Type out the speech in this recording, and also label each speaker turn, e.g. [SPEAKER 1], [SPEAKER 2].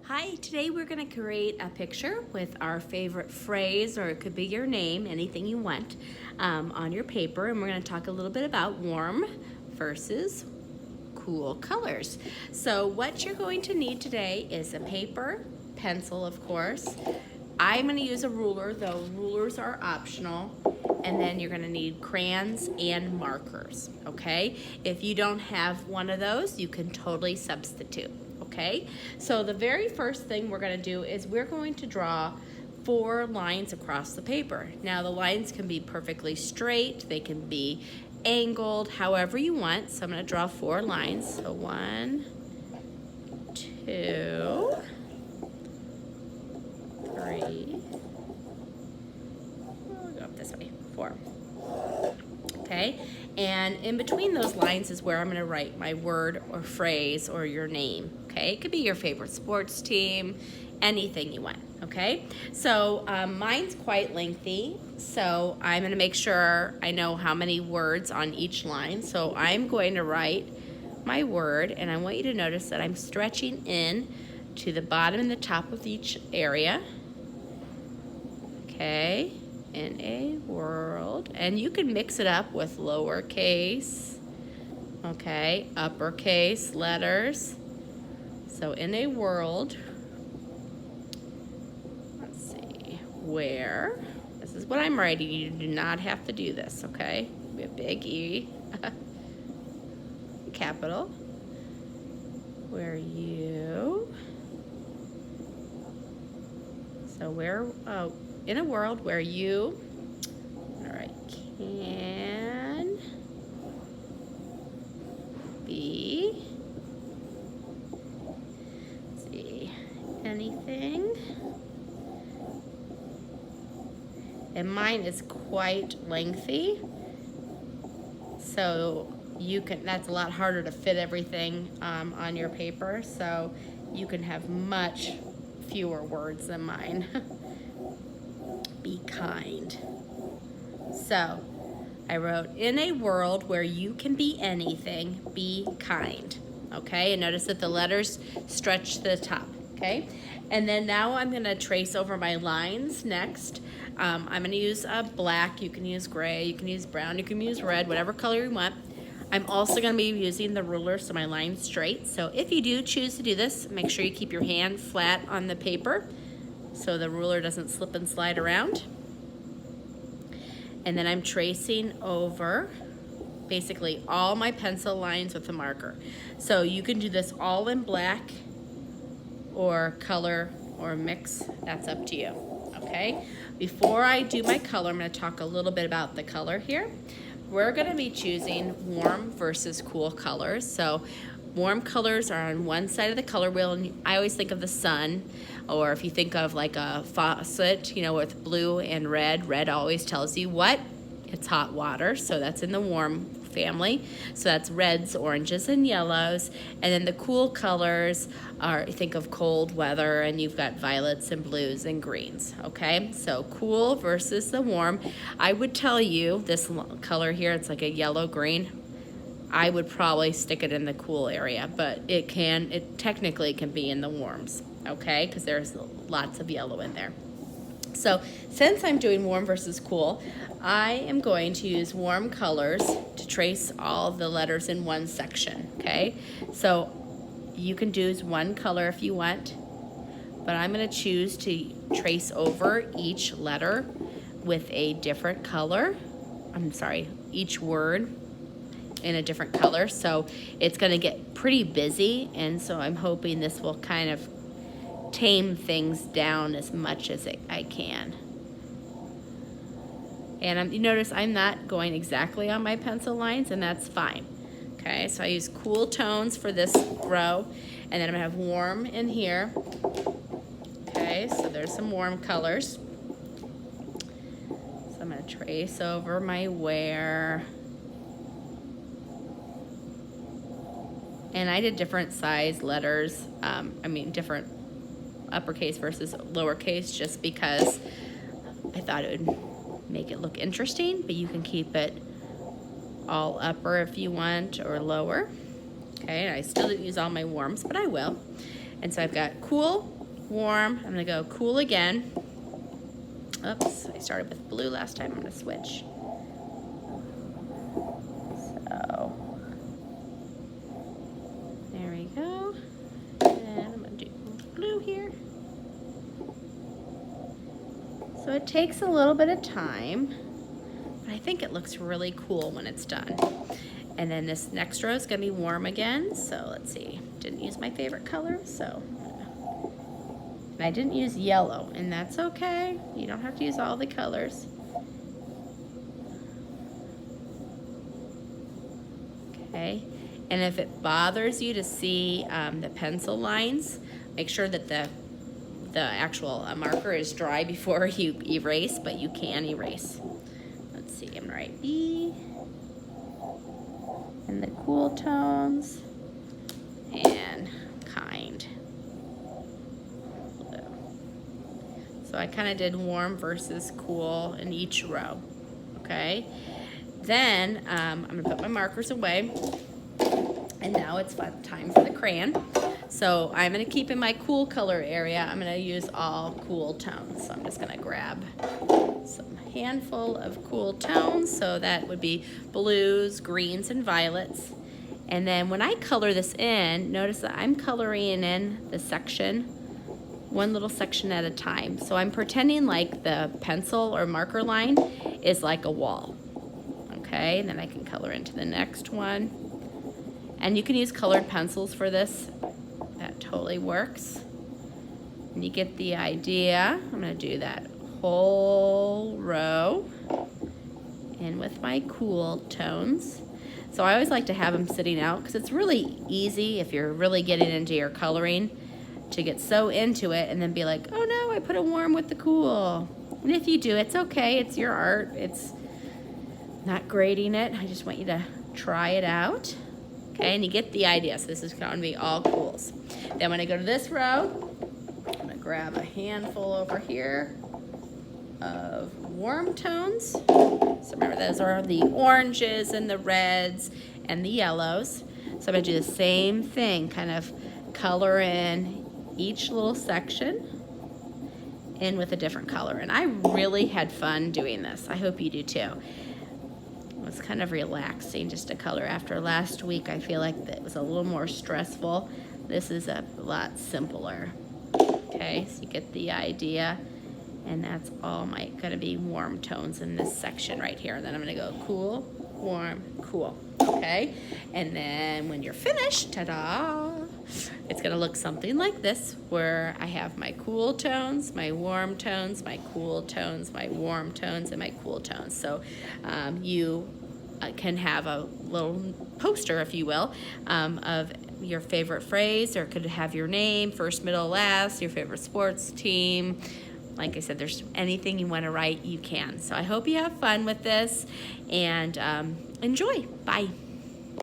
[SPEAKER 1] Hi, today we're going to create a picture with our favorite phrase, or it could be your name, anything you want, on your paper. And we're going to talk a little bit about warm versus cool colors. So what you're going to need today is a paper, pencil of course. I'm going to use a ruler, though rulers are optional. And then you're going to need crayons and markers, okay? If you don't have one of those, you can totally substitute. Okay, so the very first thing we're going to do is we're going to draw 4 lines across the paper. Now the lines can be perfectly straight, they can be angled, however you want. So I'm going to draw 4 lines. So 1, 2, 3. We'll go up this way. 4. Okay, and in between those lines is where I'm going to write my word or phrase or your name. Okay, it could be your favorite sports team, anything you want. Okay, so mine's quite lengthy, so I'm going to make sure I know how many words on each line. So I'm going to write my word, and I want you to notice that I'm stretching in to the bottom and the top of each area. Okay, in a world, and you can mix it up with lowercase, okay, uppercase letters. So in a world, let's see, where, this is what I'm writing, you do not have to do this, okay? We have big E, capital, where you, so where, in a world where you, all right, can be, let's see, anything. And mine is quite lengthy, so you can, that's a lot harder to fit everything on your paper, so you can have much fewer words than mine. Be kind. So I wrote, in a world where you can be anything, be kind. Okay, and notice that the letters stretch to the top. Okay, and then now I'm going to trace over my lines next. I'm going to use black, you can use gray, you can use brown, you can use red, whatever color you want. I'm also going to be using the ruler so my line's straight. So if you do choose to do this, make sure you keep your hand flat on the paper so the ruler doesn't slip and slide around. And then I'm tracing over basically all my pencil lines with a marker. So you can do this all in black or color or mix, that's up to you, okay? Before I do my color, I'm gonna talk a little bit about the color here. We're gonna be choosing warm versus cool colors. So warm colors are on one side of the color wheel, and I always think of the sun, or if you think of like a faucet, you know, with blue and red, red always tells you what? It's hot water, so that's in the warm family. So that's reds, oranges, and yellows. And then the cool colors are, think of cold weather, and you've got violets and blues and greens, okay? So cool versus the warm. I would tell you this color here, it's like a yellow-green. I would probably stick it in the cool area, but it technically can be in the warms, okay? Because there's lots of yellow in there. So since I'm doing warm versus cool, I am going to use warm colors to trace all the letters in one section, okay? So you can do one color if you want, but I'm going to choose to trace over each letter with a different color. I'm sorry, each word in a different color. So it's going to get pretty busy, and so I'm hoping this will kind of tame things down as much as I can. And you notice I'm not going exactly on my pencil lines, and that's fine. Okay, so I use cool tones for this row, and then I'm gonna have warm in here. Okay, so there's some warm colors. So I'm gonna trace over my where. And I did different size letters, different uppercase versus lowercase, just because I thought it would make it look interesting, but you can keep it all upper if you want, or lower. Okay, and I still didn't use all my warms, but I will. And so I've got cool warm. I'm gonna go cool again. Oops, I started with blue last time. I'm gonna switch. So, there we go. And I'm gonna do blue here. So it takes a little bit of time, but I think it looks really cool when it's done. And then this next row is gonna be warm again. So let's see, didn't use my favorite color, so. And I didn't use yellow, and that's okay. You don't have to use all the colors. Okay, and if it bothers you to see the pencil lines, make sure that the actual marker is dry before you erase, but you can erase. Let's see, I'm gonna write B, and the cool tones, and kind. So I kind of did warm versus cool in each row, okay? Then I'm gonna put my markers away, and now it's time for the crayon. So I'm gonna keep in my cool color area, I'm gonna use all cool tones. So I'm just gonna grab some handful of cool tones. So that would be blues, greens, and violets. And then when I color this in, notice that I'm coloring in the section, one little section at a time. So I'm pretending like the pencil or marker line is like a wall. Okay, and then I can color into the next one. And you can use colored pencils for this. That totally works. And you get the idea. I'm gonna do that whole row. And with my cool tones. So I always like to have them sitting out because it's really easy if you're really getting into your coloring to get so into it and then be like, oh no, I put a warm with the cool. And if you do, it's okay, it's your art. It's not grading it. I just want you to try it out. Okay, and you get the idea. So this is going to be all cools. Then when I go to this row, I'm going to grab a handful over here of warm tones. So remember, those are the oranges and the reds and the yellows. So I'm going to do the same thing, kind of color in each little section in with a different color. And I really had fun doing this. I hope you do too. It was kind of relaxing just to color. After last week, I feel like it was a little more stressful. This is a lot simpler. Okay, so you get the idea. And that's all gonna be warm tones in this section right here. And then I'm gonna go cool, warm, cool, okay? And then when you're finished, ta-da, it's gonna look something like this, where I have my cool tones, my warm tones, my cool tones, my warm tones, and my cool tones. So you can have a little poster, if you will, of your favorite phrase, or it could have your name, first, middle, last, your favorite sports team. Like I said, there's anything you want to write, you can. So I hope you have fun with this and enjoy. Bye.